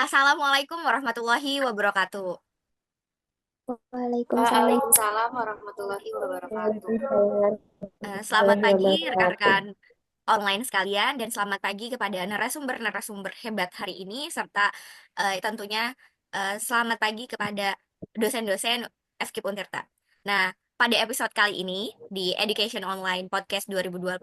Assalamualaikum warahmatullahi wabarakatuh. Waalaikumsalam Waalaikumsalam warahmatullahi wabarakatuh. warahmatullahi Selamat pagi wabarakatuh. rekan-rekan online sekalian dan selamat pagi kepada narasumber-narasumber hebat hari ini serta tentunya selamat pagi kepada dosen-dosen FKIP Untirta. Nah, pada episode kali ini di Education Online Podcast 2025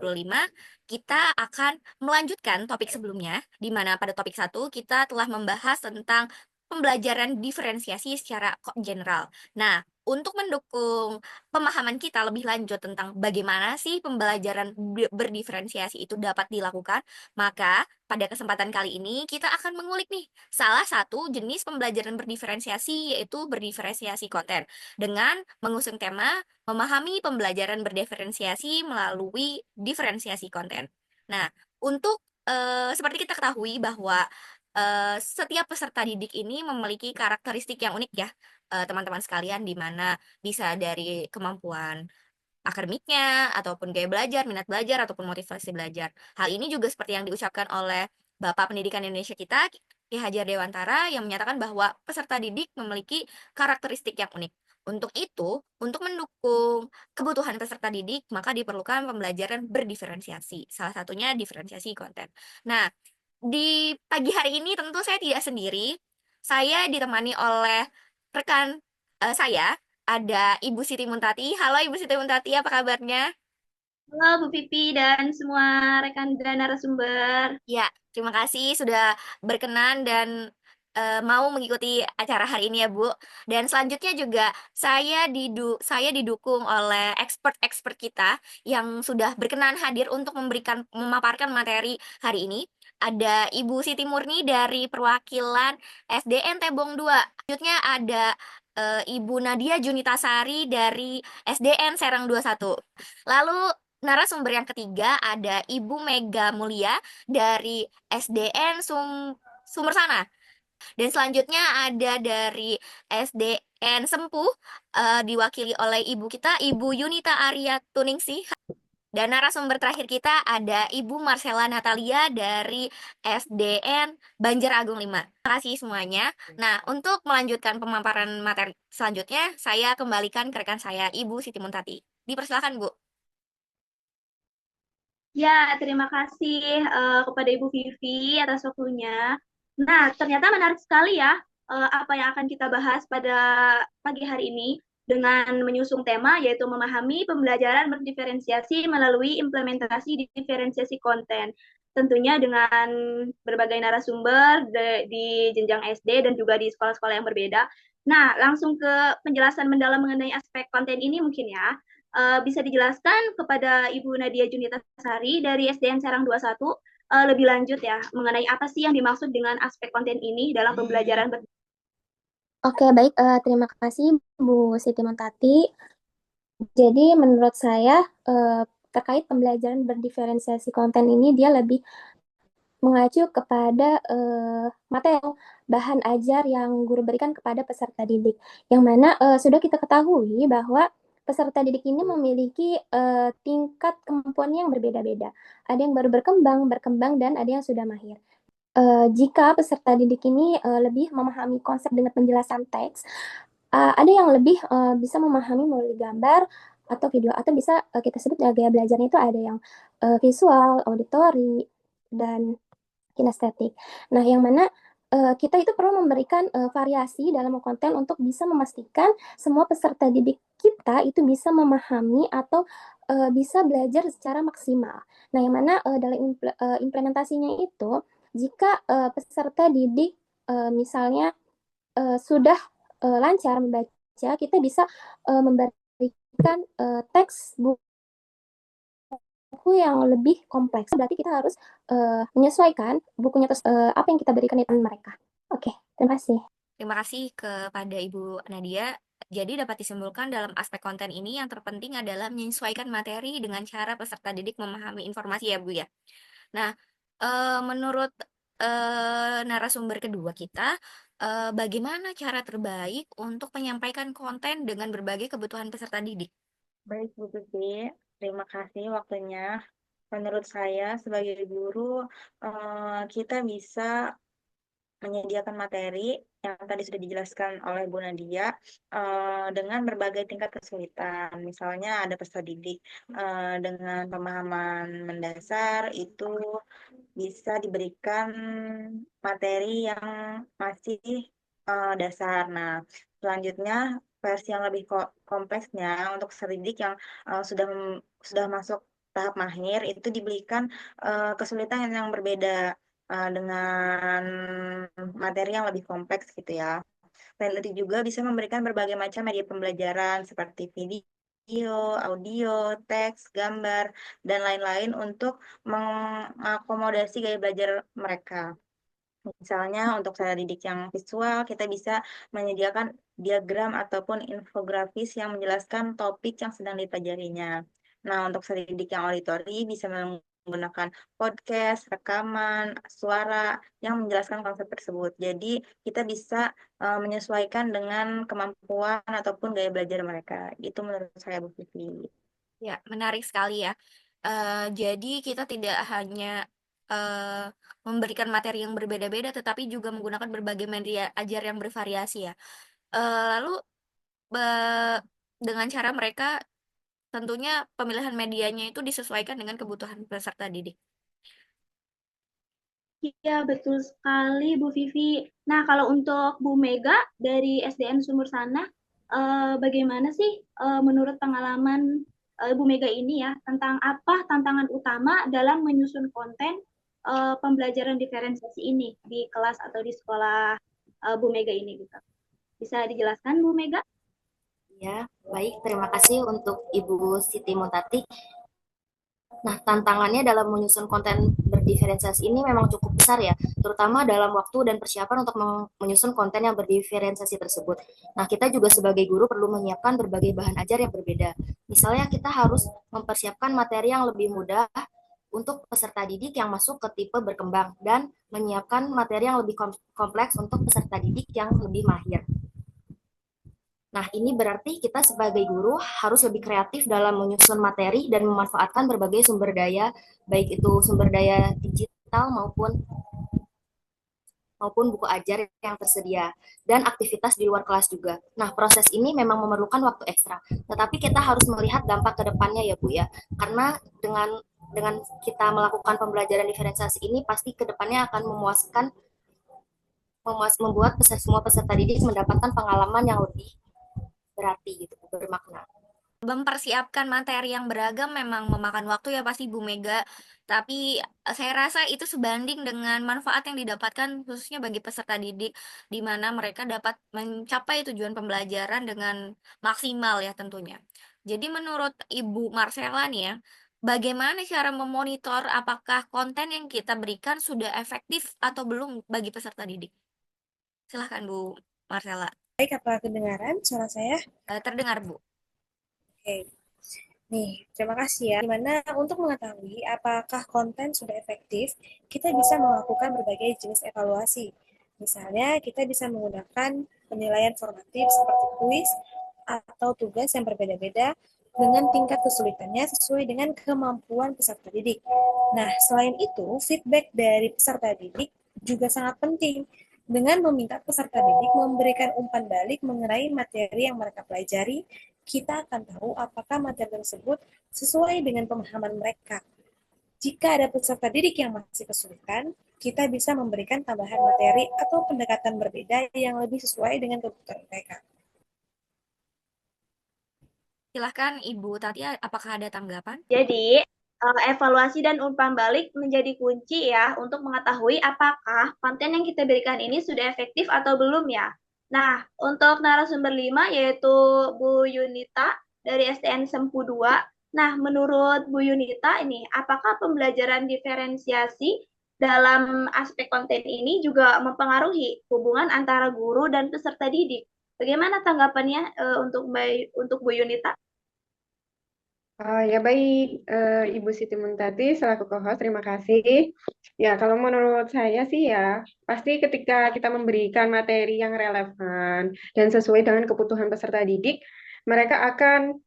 kita akan melanjutkan topik sebelumnya di mana pada topik satu kita telah membahas tentang pembelajaran diferensiasi secara general. Nah, untuk mendukung pemahaman kita lebih lanjut tentang bagaimana sih pembelajaran berdiferensiasi itu dapat dilakukan, maka pada kesempatan kali ini kita akan mengulik nih salah satu jenis pembelajaran berdiferensiasi yaitu berdiferensiasi konten dengan mengusung tema memahami pembelajaran berdiferensiasi melalui diferensiasi konten. Nah, untuk seperti kita ketahui bahwa setiap peserta didik ini memiliki karakteristik yang unik ya, teman-teman sekalian, di mana bisa dari kemampuan akademiknya, ataupun gaya belajar, minat belajar, ataupun motivasi belajar. Hal ini juga seperti yang diucapkan oleh Bapak Pendidikan Indonesia kita, Ki Hajar Dewantara, yang menyatakan bahwa peserta didik memiliki karakteristik yang unik. Untuk itu, untuk mendukung kebutuhan peserta didik, maka diperlukan pembelajaran berdiferensiasi. Salah satunya diferensiasi konten. Nah, di pagi hari ini tentu saya tidak sendiri. Saya ditemani oleh rekan saya, ada Ibu Siti Muntati. Halo Ibu Siti Muntati, apa kabarnya? Halo Bu Pipi dan semua rekan dan narasumber. Ya, terima kasih sudah berkenan dan mau mengikuti acara hari ini ya, Bu. Dan selanjutnya juga saya didukung oleh expert-expert kita yang sudah berkenan hadir untuk memaparkan materi hari ini. Ada Ibu Siti Murni dari perwakilan SDN Tebong 2. Selanjutnya ada Ibu Nadia Junitasari dari SDN Serang 21. Lalu narasumber yang ketiga ada Ibu Mega Mulia dari SDN Sumber Sana. Dan selanjutnya ada dari SDN Sempuh, diwakili oleh ibu kita, Ibu Yunita Arya Tuningsih. Dan narasumber terakhir kita ada Ibu Marcella Natalia dari SDN Banjar Agung 5. Terima kasih semuanya. Nah, untuk melanjutkan pemaparan materi selanjutnya, saya kembalikan ke rekan saya, Ibu Siti Muntati. Dipersilakan, Bu. Ya, terima kasih kepada Ibu Vivi atas waktunya. Nah, ternyata menarik sekali ya apa yang akan kita bahas pada pagi hari ini dengan menyusung tema yaitu memahami pembelajaran berdiferensiasi melalui implementasi diferensiasi konten. Tentunya dengan berbagai narasumber di jenjang SD dan juga di sekolah-sekolah yang berbeda. Nah, langsung ke penjelasan mendalam mengenai aspek konten ini mungkin ya. Bisa dijelaskan kepada Ibu Nadia Junita Sari dari SDN Serang 21 lebih lanjut ya mengenai apa sih yang dimaksud dengan aspek konten ini dalam pembelajaran. Oke, baik. Terima kasih Bu Siti Montati. Jadi menurut saya terkait pembelajaran berdiferensiasi konten ini dia lebih mengacu kepada materi bahan ajar yang guru berikan kepada peserta didik. Yang mana sudah kita ketahui bahwa peserta didik ini memiliki tingkat kemampuan yang berbeda-beda. Ada yang baru berkembang dan ada yang sudah mahir. Jika peserta didik ini lebih memahami konsep dengan penjelasan teks, ada yang lebih bisa memahami melalui gambar atau video, atau bisa kita sebut gaya belajarnya itu ada yang visual, auditori, dan kinestetik. Nah, yang mana kita itu perlu memberikan variasi dalam konten untuk bisa memastikan semua peserta didik kita itu bisa memahami atau bisa belajar secara maksimal. Nah, yang mana dalam implementasinya itu, jika peserta didik misalnya sudah lancar membaca, kita bisa memberikan teks buku yang lebih kompleks. Berarti kita harus menyesuaikan bukunya terus apa yang kita berikan itu mereka. Oke, terima kasih. Terima kasih kepada Ibu Nadia. Jadi dapat disimpulkan dalam aspek konten ini yang terpenting adalah menyesuaikan materi dengan cara peserta didik memahami informasi ya Bu ya. Nah, menurut narasumber kedua kita, bagaimana cara terbaik untuk menyampaikan konten dengan berbagai kebutuhan peserta didik? Baik, Bu Tuti, terima kasih waktunya. Menurut saya sebagai guru, kita bisa menyediakan materi yang tadi sudah dijelaskan oleh Bu Nadia dengan berbagai tingkat kesulitan. Misalnya ada peserta didik dengan pemahaman mendasar itu bisa diberikan materi yang masih dasar. Nah, selanjutnya versi yang lebih kompleksnya untuk peserta didik yang sudah masuk tahap mahir itu diberikan kesulitan yang berbeda dengan materi yang lebih kompleks gitu ya. Peneliti juga bisa memberikan berbagai macam media pembelajaran seperti video, audio, teks, gambar, dan lain-lain untuk mengakomodasi gaya belajar mereka. Misalnya untuk cara didik yang visual, kita bisa menyediakan diagram ataupun infografis yang menjelaskan topik yang sedang dipelajarinya. Nah, untuk cara didik yang auditori bisa menggunakan podcast, rekaman, suara yang menjelaskan konsep tersebut. Jadi, kita bisa menyesuaikan dengan kemampuan ataupun gaya belajar mereka. Itu menurut saya, Bu Vivi. Ya, menarik sekali ya. Jadi kita tidak hanya eh, memberikan materi yang berbeda-beda, tetapi juga menggunakan berbagai media ajar yang bervariasi ya. Lalu dengan cara mereka tentunya pemilihan medianya itu disesuaikan dengan kebutuhan peserta didik. Iya, betul sekali, Bu Vivi. Nah, kalau untuk Bu Mega dari SDN Sumur Sana, bagaimana sih menurut pengalaman Bu Mega ini ya, tentang apa tantangan utama dalam menyusun konten pembelajaran diferensiasi ini di kelas atau di sekolah Bu Mega ini gitu. Bisa dijelaskan, Bu Mega? Ya, baik. Terima kasih untuk Ibu Siti Muntati. Nah, tantangannya dalam menyusun konten berdiferensiasi ini memang cukup besar ya, terutama dalam waktu dan persiapan untuk menyusun konten yang berdiferensiasi tersebut. Nah, kita juga sebagai guru perlu menyiapkan berbagai bahan ajar yang berbeda. Misalnya kita harus mempersiapkan materi yang lebih mudah untuk peserta didik yang masuk ke tipe berkembang dan menyiapkan materi yang lebih kompleks untuk peserta didik yang lebih mahir. Nah, ini berarti kita sebagai guru harus lebih kreatif dalam menyusun materi dan memanfaatkan berbagai sumber daya, baik itu sumber daya digital maupun buku ajar yang tersedia dan aktivitas di luar kelas juga. Nah, proses ini memang memerlukan waktu ekstra, tetapi kita harus melihat dampak ke depannya ya, Bu ya. Karena dengan kita melakukan pembelajaran diferensiasi ini pasti ke depannya akan membuat semua peserta didik mendapatkan pengalaman yang lebih berarti gitu, bermakna. Mempersiapkan materi yang beragam memang memakan waktu ya pasti Bu Mega, tapi saya rasa itu sebanding dengan manfaat yang didapatkan khususnya bagi peserta didik di mana mereka dapat mencapai tujuan pembelajaran dengan maksimal ya tentunya. Jadi menurut Ibu Marcella nih ya, bagaimana cara memonitor apakah konten yang kita berikan sudah efektif atau belum bagi peserta didik? Silahkan Bu Marcella. Baik, apa kedengaran suara saya? Terdengar Bu. Oke. Nih, terima kasih ya. Dimana untuk mengetahui apakah konten sudah efektif, kita bisa melakukan berbagai jenis evaluasi. Misalnya, kita bisa menggunakan penilaian formatif seperti kuis atau tugas yang berbeda-beda dengan tingkat kesulitannya sesuai dengan kemampuan peserta didik. Nah, selain itu, feedback dari peserta didik juga sangat penting dengan meminta peserta didik memberikan umpan balik mengenai materi yang mereka pelajari, kita akan tahu apakah materi tersebut sesuai dengan pemahaman mereka. Jika ada peserta didik yang masih kesulitan, kita bisa memberikan tambahan materi atau pendekatan berbeda yang lebih sesuai dengan kebutuhan mereka. Silahkan Ibu Tati, apakah ada tanggapan? Jadi, evaluasi dan umpan balik menjadi kunci ya untuk mengetahui apakah konten yang kita berikan ini sudah efektif atau belum ya. Nah, untuk narasumber 5 yaitu Bu Yunita dari STN Sempu 2. Nah, menurut Bu Yunita ini, apakah pembelajaran diferensiasi dalam aspek konten ini juga mempengaruhi hubungan antara guru dan peserta didik? Bagaimana tanggapannya untuk Bu Yunita? Ya baik, Ibu Siti Muntati selaku co-host, terima kasih. Ya, kalau menurut saya sih ya, pasti ketika kita memberikan materi yang relevan dan sesuai dengan kebutuhan peserta didik, mereka akan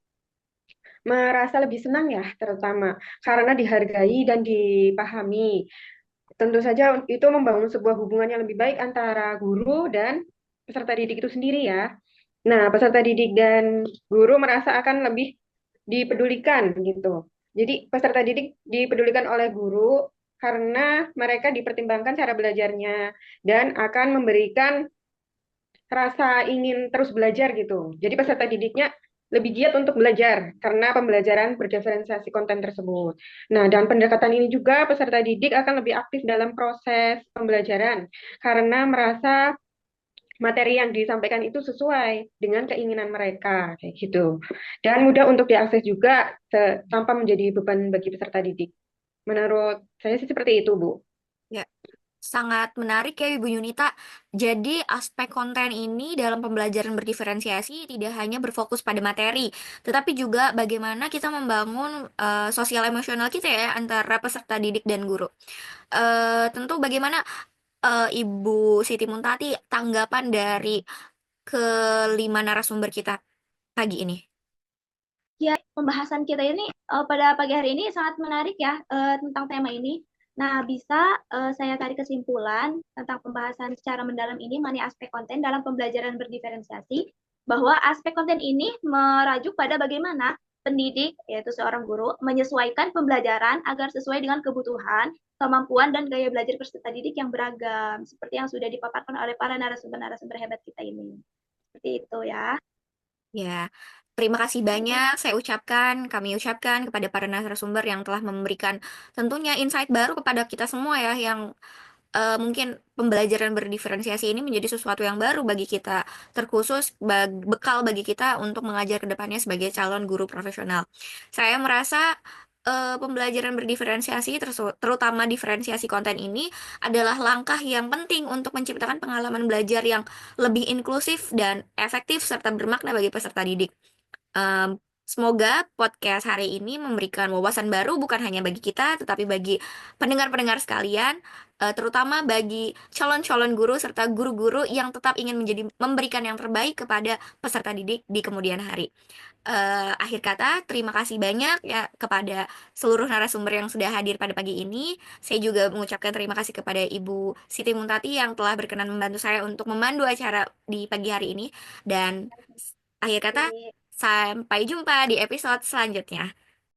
merasa lebih senang ya, terutama karena dihargai dan dipahami. Tentu saja itu membangun sebuah hubungan yang lebih baik antara guru dan peserta didik itu sendiri ya. Nah, peserta didik dan guru merasa akan lebih dipedulikan gitu. Jadi peserta didik dipedulikan oleh guru karena mereka dipertimbangkan cara belajarnya dan akan memberikan rasa ingin terus belajar gitu. Jadi peserta didiknya lebih giat untuk belajar karena pembelajaran berdiferensiasi konten tersebut. Nah, dan pendekatan ini juga peserta didik akan lebih aktif dalam proses pembelajaran karena merasa materi yang disampaikan itu sesuai dengan keinginan mereka kayak gitu. Dan mudah untuk diakses juga tanpa menjadi beban bagi peserta didik. Menurut saya sih seperti itu, Bu. Ya, sangat menarik ya Ibu Yunita. Jadi aspek konten ini dalam pembelajaran berdiferensiasi tidak hanya berfokus pada materi, tetapi juga bagaimana kita membangun sosial emosional kita ya antara peserta didik dan guru. Tentu bagaimana Ibu Siti Muntati tanggapan dari kelima narasumber kita pagi ini? Ya, pembahasan kita ini pada pagi hari ini sangat menarik ya tentang tema ini. Nah, bisa saya tarik kesimpulan tentang pembahasan secara mendalam ini mengenai aspek konten dalam pembelajaran berdiferensiasi, bahwa aspek konten ini merajuk pada bagaimana pendidik, yaitu seorang guru, menyesuaikan pembelajaran agar sesuai dengan kebutuhan, kemampuan, dan gaya belajar peserta didik yang beragam, seperti yang sudah dipaparkan oleh para narasumber-narasumber hebat kita ini. Seperti itu ya. Ya, terima kasih banyak kami ucapkan kepada para narasumber yang telah memberikan tentunya insight baru kepada kita semua ya, yang mungkin pembelajaran berdiferensiasi ini menjadi sesuatu yang baru bagi kita, terkhusus bekal bagi kita untuk mengajar ke depannya sebagai calon guru profesional. Saya merasa pembelajaran berdiferensiasi, terutama diferensiasi konten ini, adalah langkah yang penting untuk menciptakan pengalaman belajar yang lebih inklusif dan efektif serta bermakna bagi peserta didik. Semoga podcast hari ini memberikan wawasan baru bukan hanya bagi kita, tetapi bagi pendengar-pendengar sekalian, terutama bagi calon-calon guru serta guru-guru yang tetap ingin memberikan yang terbaik kepada peserta didik di kemudian hari. Akhir kata, terima kasih banyak ya kepada seluruh narasumber yang sudah hadir pada pagi ini. Saya juga mengucapkan terima kasih kepada Ibu Siti Muntati yang telah berkenan membantu saya untuk memandu acara di pagi hari ini. Dan akhir kata, sampai jumpa di episode selanjutnya.